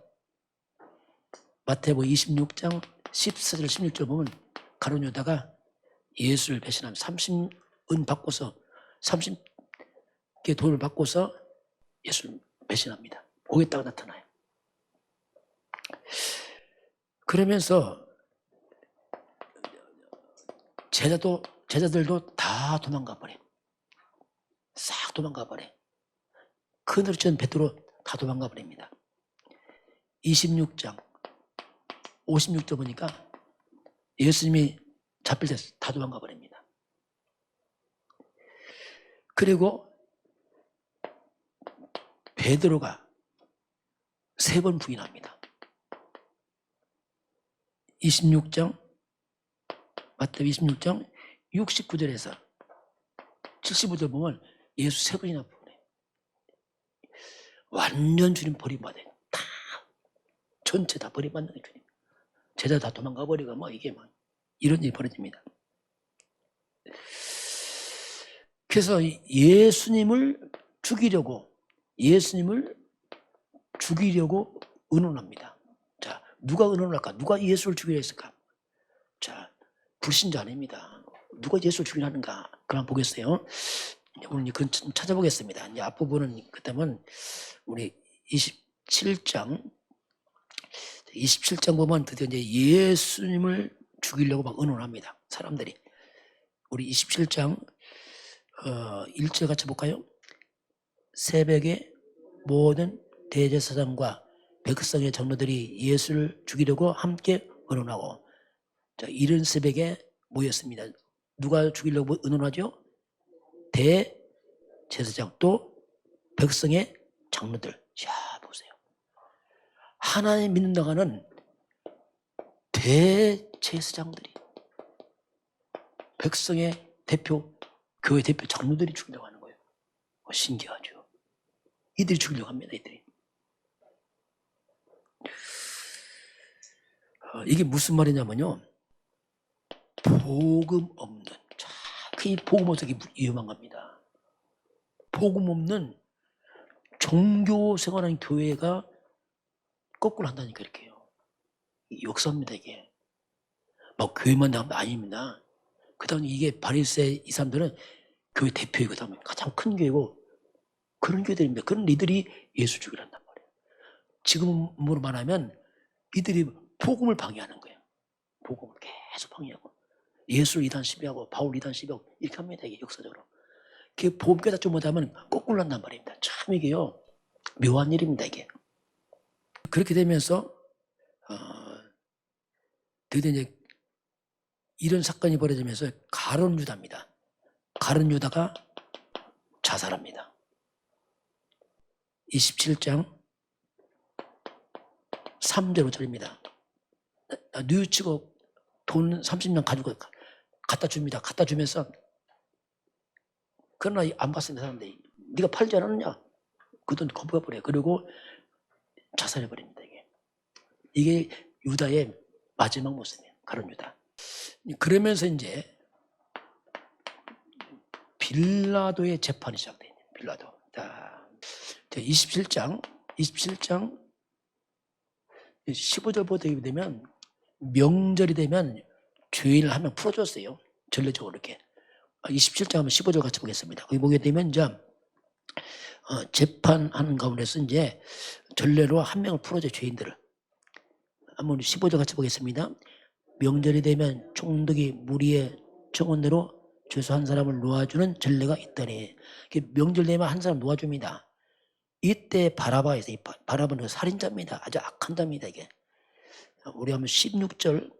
마태복음 26장 14절 16절 보면 가롯 유다가 예수를 배신하면 30은 바꿔서 30개 돈을 바꿔서 예수를 배신합니다. 거기다가 나타나요. 그러면서 제자들도 다 도망가 버려. 싹 도망가 버려. 큰 어르신 베드로 다 도망가 버립니다. 26장 56절 보니까 예수님이 잡힐 때 다 도망가 버립니다. 그리고 베드로가 3번 부인합니다. 26장 마태복음 26장 69절에서 75절 보면 예수 3번이나 부인해요. 완전 주님 버림받아요. 다 전체 다 버림받는 거예요. 주님. 제자 다 도망가 버리고 뭐 이게 막 이런 일이 벌어집니다. 그래서 예수님을 죽이려고 의논합니다. 자, 누가 의논할까? 누가 예수를 죽이려 했을까? 자, 불신자 아닙니다. 누가 예수를 죽이려 하는가? 그럼 보겠어요. 오늘 그건 찾아보겠습니다. 이제 앞부분은 그다음은 우리 27장 보면 드디어 이제 예수님을 죽이려고 막 의논합니다. 사람들이. 우리 27장 1절 같이 볼까요? 새벽에 모든 대제사장과 백성의 장로들이 예수를 죽이려고 함께 의논하고, 자, 이른 새벽에 모였습니다. 누가 죽이려고 의논하죠? 대제사장 또 백성의 장로들. 자, 보세요. 하나님 믿는다고 하는 대제사장들이, 백성의 대표, 교회 대표 장로들이 죽이려고 하는 거예요. 신기하죠. 이들이 죽이려고 합니다. 이들이. 이게 무슨 말이냐면요, 복음 없는, 이 복음 없기 위험한 겁니다. 복음 없는 종교 생활하는 교회가 거꾸로 한다니까. 이렇게 해요. 역사입니다. 이게 막 교회만 나가면 아닙니다. 그 다음에 이게 바리새 이 사람들은 교회 대표이거든요. 가장 큰 교회고 그런 교회들입니다. 그런 이들이 예수 죽이려 한단 말이에요. 지금으로 말하면 이들이 복음을 방해하는 거예요. 복음을 계속 방해하고 예수를 이단 시비하고 바울 이단 시비하고 이렇게 합니다. 이게 역사적으로. 그 복음 깨닫지 못하면 거꾸로 한단 말입니다. 참 이게요, 묘한 일입니다. 이게. 그렇게 되면서 드디어 이제 이런 사건이 벌어지면서 가룟 유다입니다. 가룟 유다가 자살합니다. 27장 3절 5절입니다. 뉘우치고 돈 30냥 가지고 갖다 줍니다. 갖다 주면서, 그러나 안 받습니다. 사람들이. 네가 팔지 않았느냐? 그 돈 거부해버려요. 그리고 자살해버립니다. 이게 유다의 마지막 모습이에요. 가룟 유다. 그러면서 이제 빌라도의 재판이 시작돼요. 빌라도. 자, 27장 15절 보게 되면, 명절이 되면 죄인을 한 명 풀어줬어요. 전례적으로 이렇게. 27장 하면 15절 같이 보겠습니다. 거기 보게 되면 이제 재판하는 가운데서 이제 전례로 한 명을 풀어줘요. 죄인들을. 한번 15절 같이 보겠습니다. 명절이 되면 총독이 무리의 청원대로 죄수 한 사람을 놓아주는 전례가 있더니, 명절 되면 한 사람 놓아줍니다. 이때 바라바가 있어요. 바라바는 살인자입니다. 아주 악한 자입니다. 이게. 우리 한번 16절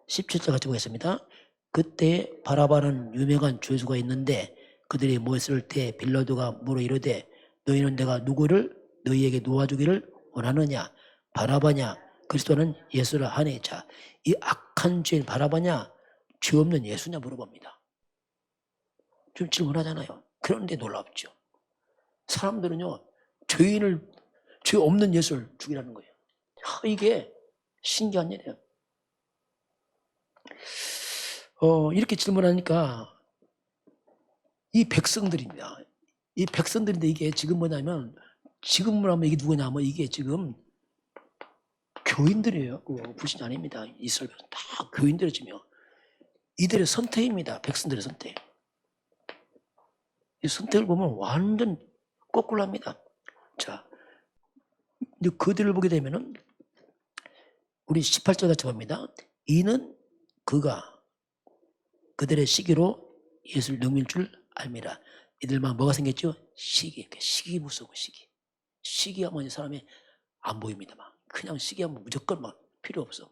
17절 같이 보겠습니다. 그때 바라바는 유명한 죄수가 있는데 그들이 모였을 때 빌라도가 물어 이르되 너희는 내가 누구를 너희에게 놓아주기를 원하느냐? 바라바냐? 그리스도는 예수라 하니. 자, 이 악한 죄인 바라바냐? 죄 없는 예수냐 물어봅니다. 좀 질문하잖아요. 그런데 놀랍죠. 사람들은요, 죄 없는 예수를 죽이라는 거예요. 이게 신기한 일이에요. 이렇게 질문하니까 이 백성들입니다. 이 백성들인데 이게 지금 뭐냐면, 지금으로 하면 이게 누구냐면 이게 지금 교인들이에요. 불신이 아닙니다. 이스라엘 다 교인들이지며 이들의 선택입니다. 백성들의 선택. 이 선택을 보면 완전 거꾸로 합니다. 자, 이제 그들을 보게 되면은 우리 18절 같이 봅니다. 이는 그가 그들의 시기로 예수를 넘길 줄 알미라. 이들만 뭐가 생겼죠? 시기 무서워. 시기하면 사람이 안 보입니다. 막 그냥 시기하면 무조건 막 필요 없어.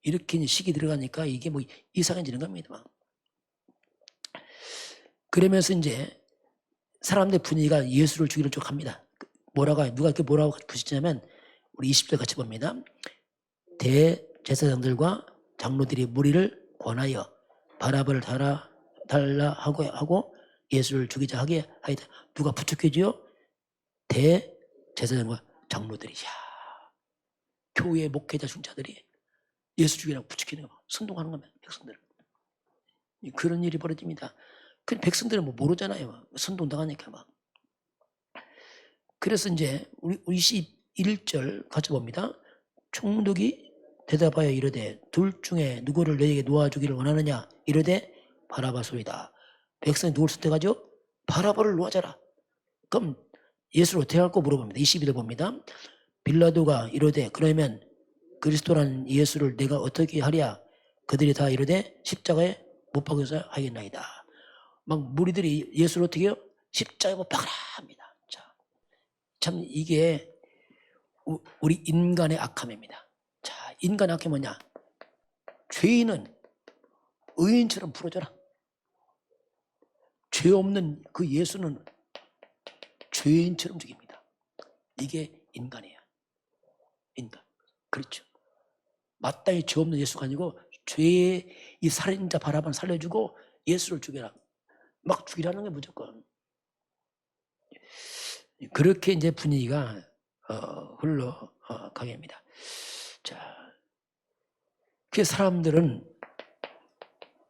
이렇게 시기 들어가니까 이게 뭐 이상해지는 겁니다. 막. 그러면서 이제 사람들 분위기가 예수를 죽이는 쪽 합니다. 누가 이렇게 뭐라고 부시냐면 우리 20절 같이 봅니다. 대제사장들과 장로들이 무리를 권하여 바라바를 달라 하고 예수를 죽이자 하게 하이다. 누가 부축해줘요? 대제사장과 장로들이. 교회 목회자 중자들이 예수 죽이라고 부추기는 거, 선동하는 겁니다. 백성들을. 그런 일이 벌어집니다. 그 백성들은 뭐 모르잖아요. 선동당하니까 막. 그래서 이제 우리 21절 같이 봅니다. 총독이 대답하여 이르되 둘 중에 누구를 너에게 놓아주기를 원하느냐 이르되 바라바소이다. 백성이 누굴 선택하죠? 바라바를 놓아줘라. 그럼 예수를 어떻게 할까 물어봅니다. 22절 봅니다. 빌라도가 이르되 그러면 그리스도라는 예수를 내가 어떻게 하랴? 그들이 다 이르되 십자가에 못 박여서 하겠나이다. 막 무리들이 예수를 어떻게 해요? 십자가에 못 박아라 합니다. 자, 참 이게 우리 인간의 악함입니다. 자, 인간의 악함이 뭐냐? 죄인은 의인처럼 풀어줘라. 죄 없는 그 예수는 죄인처럼 죽입니다. 이게 인간이에요. 인간. 그렇죠. 마땅히 죄 없는 예수가 아니고 죄의 이 살인자 바라반 살려주고 예수를 죽여라. 막 죽이라는 게 무조건. 그렇게 이제 분위기가 흘러가게 합니다. 자, 그 사람들은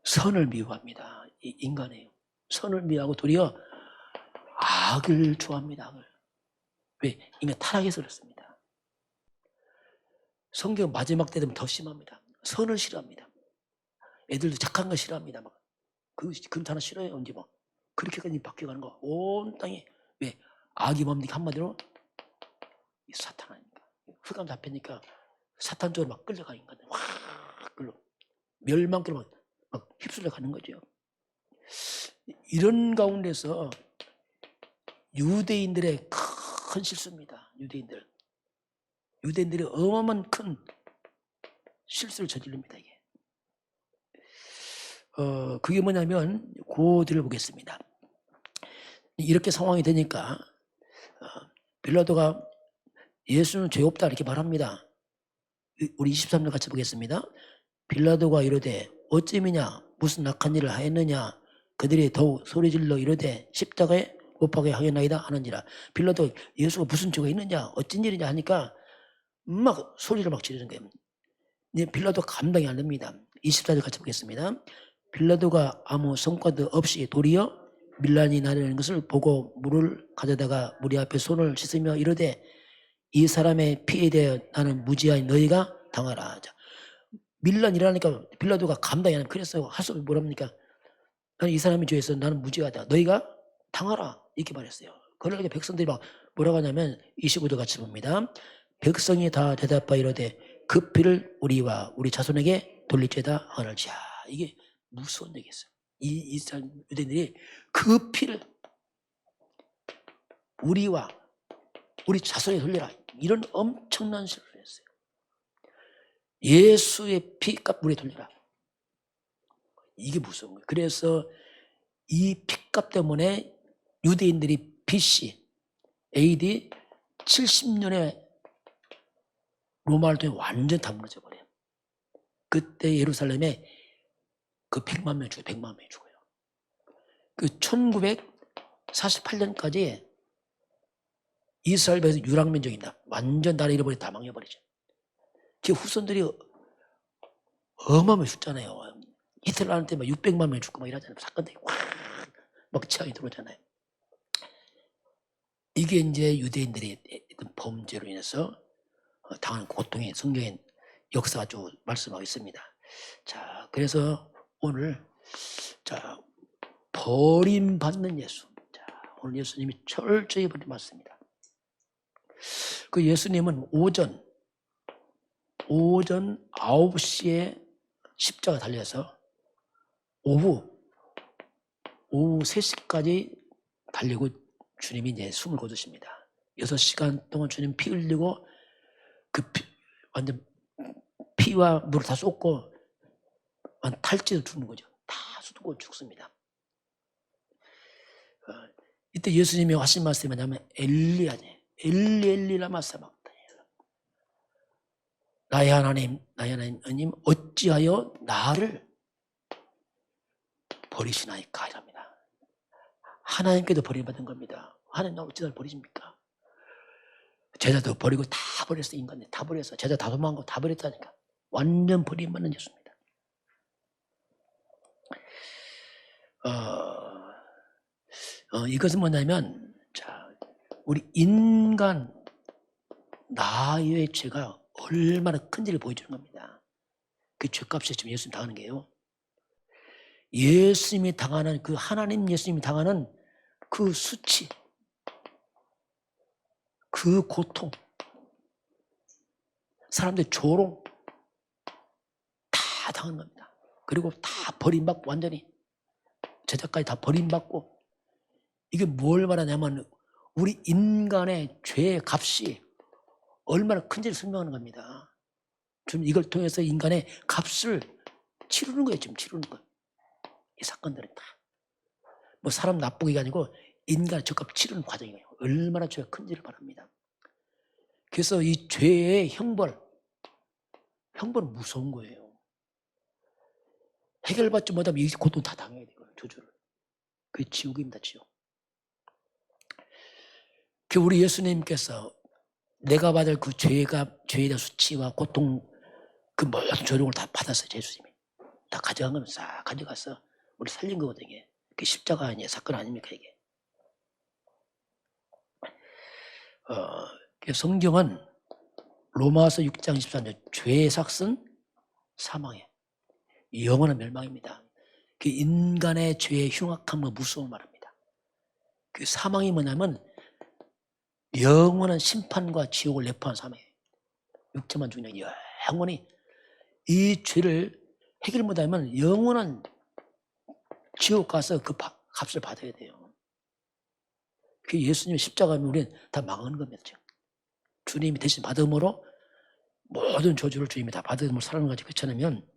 선을 미워합니다. 인간이에요. 선을 미워하고 도리어 악을 좋아합니다. 악을. 왜? 인간 타락해서 그렇습니다. 성경 마지막 때 되면 더 심합니다. 선을 싫어합니다. 애들도 착한 거 싫어합니다. 막 그건 하나 싫어해요. 언제 막 그렇게까지 바뀌어가는 거. 온 땅에 왜? 악이 뭡니까? 한마디로 사탄 아닙니까? 흑암 잡히니까 사탄 쪽으로 막 끌려가 인간들. 확 끌려. 멸망길로 막 휩쓸려 가는 거죠. 이런 가운데서 유대인들의 큰 실수입니다. 유대인들이 어마어마한 큰 실수를 저지릅니다. 이게. 그게 뭐냐면 고들을 보겠습니다. 이렇게 상황이 되니까 빌라도가 예수는 죄 없다 이렇게 말합니다. 우리 23절 같이 보겠습니다. 빌라도가 이르되 어찌미냐 무슨 악한 일을 하였느냐 그들이 더욱 소리질러 이르되 십자가에 못 박게 하겠나이다 하는지라. 빌라도 예수가 무슨 죄가 있느냐 어쩐 일이냐 하니까 막 소리를 막 지르는 거예요. 빌라도 감당이 안 됩니다. 24절 같이 보겠습니다. 빌라도가 아무 성과도 없이 도리어 밀란이 나는 것을 보고 물을 가져다가 무리 앞에 손을 씻으며 이르되 이 사람의 피에 대하여 나는 무지하니 너희가 당하라. 밀란이라니까 빌라도가 감당이 안 돼. 그래서 할 수 없이 뭐랍니까? 나는 이 사람의 죄에서 나는 무지하다. 너희가 당하라. 이렇게 말했어요. 그러니까 백성들이 막 뭐라고 하냐면 25절 같이 봅니다. 백성이 다 대답하여 이르되 그 피를 우리와 우리 자손에게 돌릴지어다 하늘지야. 이게 무서운 얘기였어요. 이 유대인들이 그 피를 우리와 우리 자손에게 돌려라. 이런 엄청난 실수를 했어요. 예수의 피값 우리에 돌려라. 이게 무서운 거예요. 그래서 이 피값 때문에 유대인들이 BC, AD 70년에 로마를 통해 완전 다 무너져 버려요. 그때 예루살렘에 그 100만 명 죽어요. 100만 명이 죽어요. 그 1948년까지 이스라엘 배에서 유랑민족입니다. 완전 나라 잃어버리고 다 망해버리죠. 그 후손들이 어마어마하게 죽잖아요. 히틀러 하는 때 막 600만 명이 죽고 막 이러잖아요. 사건들이 막 치하게 들어오잖아요. 이게 이제 유대인들의 범죄로 인해서 당하는 고통의 성경의 역사가 쭉 말씀하고 있습니다. 자, 그래서 오늘 자 버림받는 예수. 자, 오늘 예수님이 철저히 버림받습니다. 그 예수님은 오전 9시에 십자가 달려서 오후 3시까지 달리고 주님이 이제 숨을 거두십니다. 6시간 동안 주님 피 흘리고 완전 피와 물을 다 쏟고 탈지도 죽는 거죠. 다 쏟고 죽습니다. 이때 예수님이 하신 말씀이 뭐냐면 엘리 라마 사박다니. 나의 하나님 어찌하여 나를 버리시나이까 이랍니다. 하나님께도 버림받은 겁니다. 하나님 나 어찌 나를 버리십니까? 제자도 버리고 다 버렸어. 인간들 다 버렸어. 제자 다 도망가고 다 버렸다니까. 완전 버림받는 예수입니다. 이것은 뭐냐면, 자, 우리 인간 나의 죄가 얼마나 큰지를 보여주는 겁니다. 그 죄값이 지금 예수님 당하는 게요. 예수님이 당하는 그 하나님 예수님이 당하는 그 수치, 그 고통, 사람들 조롱 다 당하는 겁니다. 그리고 다 버림받고 완전히 제자까지 다 버림받고, 이게 뭘 말하냐면 우리 인간의 죄의 값이 얼마나 큰지를 설명하는 겁니다. 지금 이걸 통해서 인간의 값을 치르는 거예요. 지금 치르는 거예요. 이 사건들은 다. 뭐 사람 나쁘기가 아니고 인간의 죄값 치르는 과정이에요. 얼마나 죄가 큰지를 말합니다. 그래서 이 죄의 형벌은 무서운 거예요. 해결받지 못하면 이 고통 다 당해야 돼요. 저주를. 그게 지옥입니다. 지옥. 그 우리 예수님께서 내가 받을 그 죄에 대한 수치와 고통, 그 모든 조롱을 다 받았어요. 예수님이 다 가져간 거면 싹 가져가서 우리 살린 거거든요. 그게 십자가 아니에요. 사건 아닙니까 이게. 성경은 로마서 6장 24절 죄의 삭은 사망이에요. 영원한 멸망입니다. 그 인간의 죄의 흉악함과 무서움을 말합니다. 그 사망이 뭐냐면 영원한 심판과 지옥을 내포한 사망이에요. 육체만 죽는 게 영원히 이 죄를 해결 못하면 영원한 지옥 가서 그 값을 받아야 돼요. 그 예수님의 십자가면 우리는 다 망하는 겁니다. 지금. 주님이 대신 받음으로 모든 저주를 주님이 다 받음으로 살아가는 거지. 그렇지 않으면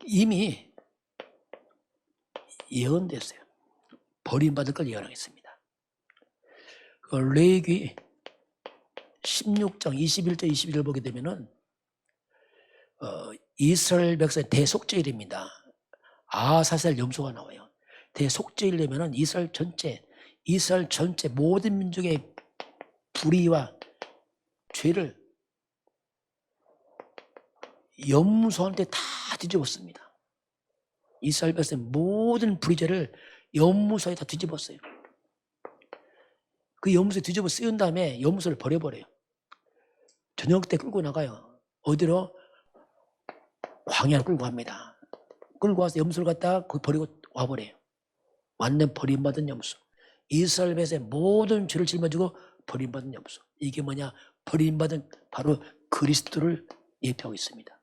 이미 예언됐어요. 버림받을 걸 예언하겠습니다. 레위기 16장 21절 21절 보게 되면은 이스라엘 백성의 대속죄일입니다. 아사셀 염소가 나와요. 대속죄일 되면은 이스라엘 전체 모든 민족의 불의와 죄를 염소한테 다 뒤집었습니다. 이스라엘 백성의 모든 불의죄를 염소에 다 뒤집었어요. 그 염소에 뒤집어 쓰인 다음에 염소를 버려버려요. 저녁 때 끌고 나가요. 어디로? 광야로 끌고 갑니다. 끌고 와서 염소를 갖다가 거기 버리고 와버려요. 완전 버림받은 염소. 이스라엘 백성의 모든 죄를 짊어지고 버림받은 염소. 이게 뭐냐? 버림받은 바로 그리스도를 예표하고 있습니다.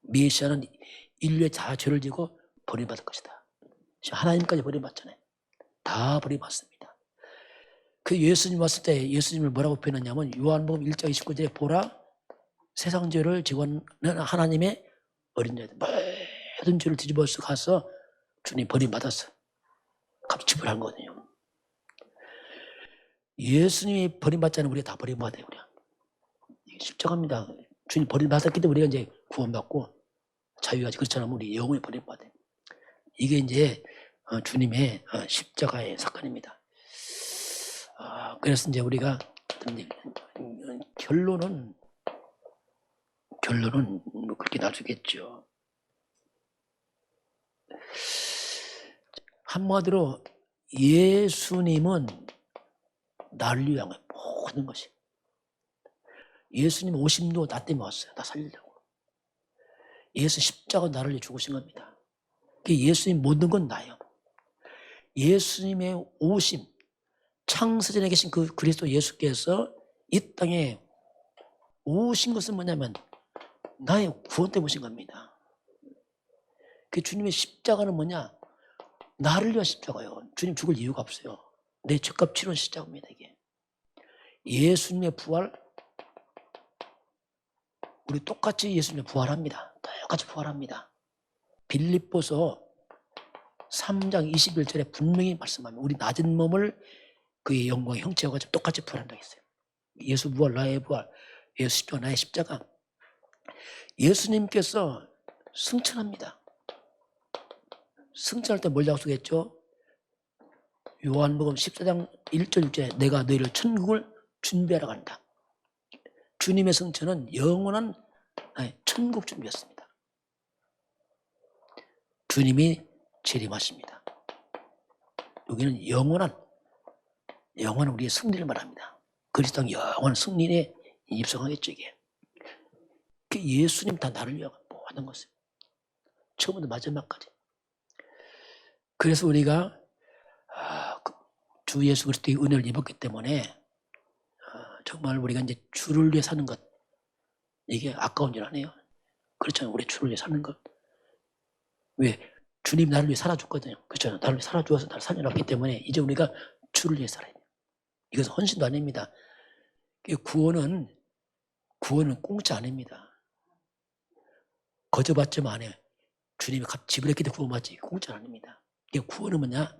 메시아는 인류의 다 죄를 지고 버림받을 것이다. 하나님까지 버림받잖아요. 다 버림받습니다. 그 예수님 왔을 때 예수님을 뭐라고 표현하냐면 요한복음 1장 29절에 보라 세상 죄를 지고 하는 하나님의 어린 자들 모든 죄를 뒤집어서 가서 주님 버림받았어. 값지불 한 거거든요. 예수님이 버림받자는 우리가 다 버림받아요. 우리가. 이게 십자가입니다. 주님 버림받았기 때문에 우리가 이제 구원받고 자유하지. 그렇지 않으면 우리 영원히 버림받아요. 이게 이제 주님의 십자가의 사건입니다. 그래서 이제 우리가 결론은 뭐 그렇게 나주겠죠. 한마디로 예수님은 나를 위한 거예요. 모든 것이. 예수님 오심도 나 때문에 왔어요. 나 살리려고. 예수 십자가 나를 위해 죽으신 겁니다. 예수님 모든 건 나예요. 예수님의 오심, 창세전에 계신 그 그리스도 예수께서 이 땅에 오신 것은 뭐냐면 나의 구원 때문에 오신 겁니다. 그 주님의 십자가는 뭐냐? 나를 위한 십자가예요. 주님 죽을 이유가 없어요. 내 죄값 치른 십자가입니다. 이게 예수님의 부활, 우리 똑같이 예수님의 부활합니다. 똑같이 부활합니다. 빌립보서 3장 21절에 분명히 말씀합니다. 우리 낮은 몸을 그의 영광의 형체와 같이 똑같이 부활한다고 했어요. 예수 부활, 나의 부활, 예수 십자가, 나의 십자가. 예수님께서 승천합니다. 승천할 때 뭘 약속했죠? 요한복음 14장 1절 6절에 내가 너희를 천국을 준비하러 간다. 주님의 성천은 영원한 천국 준비였습니다. 주님이 재림하십니다. 여기는 영원한 우리의 승리를 말합니다. 그리스도는 영원한 승리에 입성하겠죠. 이게 예수님 다 나를 위하여 모든 것을 처음부터 마지막까지. 그래서 우리가 주 예수 그리스도의 은혜를 입었기 때문에 정말 우리가 이제 주를 위해 사는 것, 이게 아까운 줄 아네요. 그렇잖아요. 우리 주를 위해 사는 것. 왜? 주님 나를 위해 살아줬거든요. 그렇잖아요. 나를 위해 살아주어서 나를 살려놨기 때문에 이제 우리가 주를 위해 살아야 돼요. 이것은 헌신도 아닙니다. 구원은 공짜 아닙니다. 거저받지만 안 해요. 주님이 지불했기 때문에 구원받지 공짜 아닙니다. 구원은 뭐냐?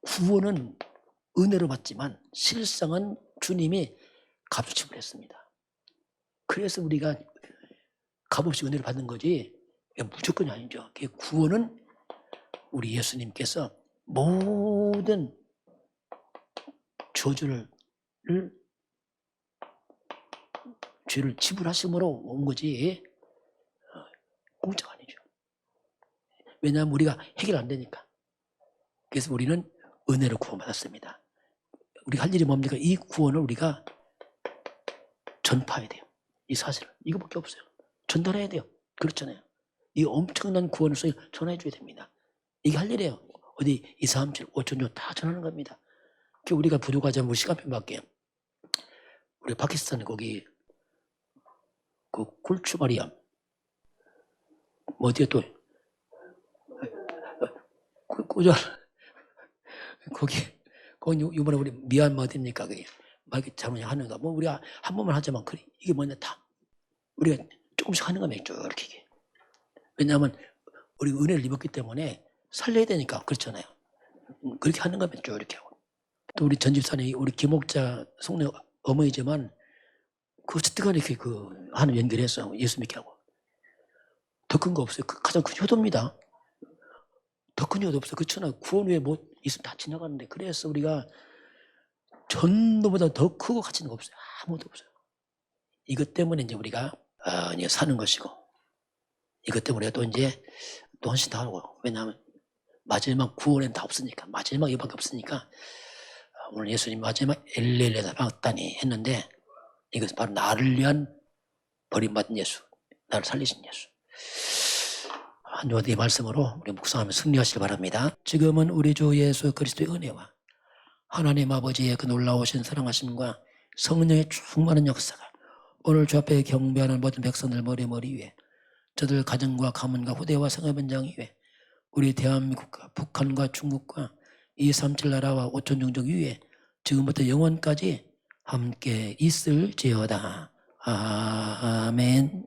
구원은 은혜로 받지만 실상은 주님이 값을 지불했습니다. 그래서 우리가 값없이 은혜를 받는 거지 무조건이 아니죠. 구원은 우리 예수님께서 모든 저주를 죄를 지불하심으로 온 거지 공짜가 아니죠. 왜냐하면 우리가 해결 안 되니까. 그래서 우리는 은혜로 구원받았습니다. 우리가 할 일이 뭡니까? 이 구원을 우리가 전파해야 돼요. 이 사실을. 이거밖에 없어요. 전달해야 돼요. 그렇잖아요. 이 엄청난 구원을 전해 줘야 됩니다. 이게 할 일이에요. 어디 2, 3, 7, 5천 조 다 전하는 겁니다. 우리가 부족하자면 우리 시간표밖에. 우리 파키스탄에 거기 그 굴추바리암 어디에 또 거기 이번에 우리 미얀마 어디입니까? 그게 말 잘못하는 거. 뭐 우리가 한 번만 하자면 그래. 이게 뭐냐 다 우리가 조금씩 하는 겁니다. 이렇게. 왜냐하면 우리 은혜를 입었기 때문에 살려야 되니까. 그렇잖아요. 그렇게 하는 겁니다. 이렇게 하고. 또 우리 전집사님 우리 김옥자 속내 어머니지만 그 어쨌든 이렇게 하는 연결해서 예수 믿게 하고. 더 큰 거 없어요. 가장 큰 효도입니다. 더 큰 효도 없어요. 그렇잖아요. 구원 후에 뭐 있으면 다 지나가는데. 그래서 우리가 전도보다 더 크고 가치는 거 없어요. 아무것도 없어요. 이것 때문에 이제 우리가 이제 사는 것이고, 이것 때문에 또 이제 또 헌신 다 하고. 왜냐하면 마지막 구원엔 다 없으니까. 마지막 이밖에 없으니까. 오늘 예수님 마지막 엘레레다 박다니 했는데 이것은 바로 나를 위한 버림받은 예수, 나를 살리신 예수. 한 요한의 말씀으로 우리 묵상하며 승리하시길 바랍니다. 지금은 우리 주 예수 그리스도의 은혜와 하나님 아버지의 그 놀라우신 사랑하심과 성령의 충만한 역사가 오늘 주 앞에 경배하는 모든 백성들 머리 위에, 저들 가정과 가문과 후대와 성읍 현장 위에, 우리 대한민국과 북한과 중국과 237 나라와 5천 종족 위에 지금부터 영원까지 함께 있을지어다. 아멘.